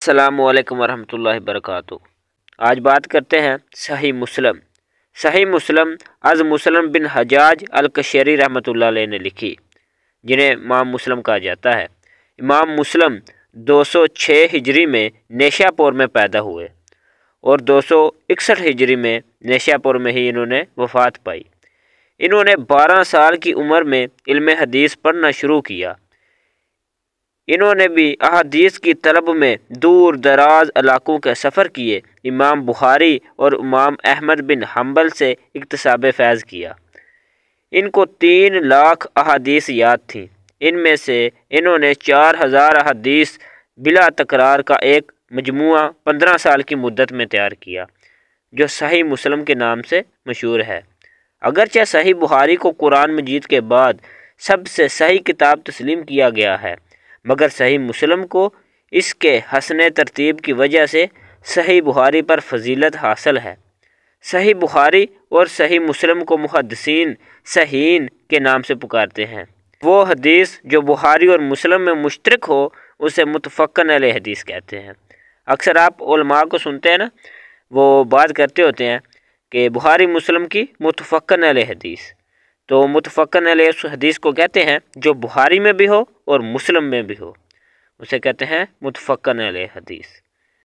السلام علیکم ورحمۃ اللہ وبرکاتہ۔ آج بات کرتے ہیں صحیح مسلم۔ صحیح مسلم از مسلم بن حجاج القشیری رحمۃ اللہ علیہ نے لکھی، جنہیں امام مسلم کہا جاتا ہے۔ امام مسلم 206 ہجری میں نیشا پور میں پیدا ہوئے اور 261 ہجری میں نیشا پور میں ہی انہوں نے وفات پائی۔ انہوں نے 12 سال کی عمر میں علم حدیث پڑھنا شروع کیا۔ انہوں نے بھی احادیث کی طلب میں دور دراز علاقوں کے سفر کیے۔ امام بخاری اور امام احمد بن حنبل سے اکتساب فیض کیا۔ ان کو 3 لاکھ احادیث یاد تھیں۔ ان میں سے انہوں نے 4000 احادیث بلا تکرار کا ایک مجموعہ 15 سال کی مدت میں تیار کیا، جو صحیح مسلم کے نام سے مشہور ہے۔ اگرچہ صحیح بخاری کو قرآن مجید کے بعد سب سے صحیح کتاب تسلیم کیا گیا ہے، مگر صحیح مسلم کو اس کے حسن ترتیب کی وجہ سے صحیح بخاری پر فضیلت حاصل ہے۔ صحیح بخاری اور صحیح مسلم کو محدثین صحیحین کے نام سے پکارتے ہیں۔ وہ حدیث جو بخاری اور مسلم میں مشترک ہو اسے متفقن علیہ حدیث کہتے ہیں۔ اکثر آپ علماء کو سنتے ہیں نا، وہ بات کرتے ہوتے ہیں کہ بخاری مسلم کی متفقن علیہ حدیث، تو متفقن علیہ اس حدیث کو کہتے ہیں جو بخاری میں بھی ہو اور مسلم میں بھی ہو، اسے کہتے ہیں متفقن علیہ حدیث۔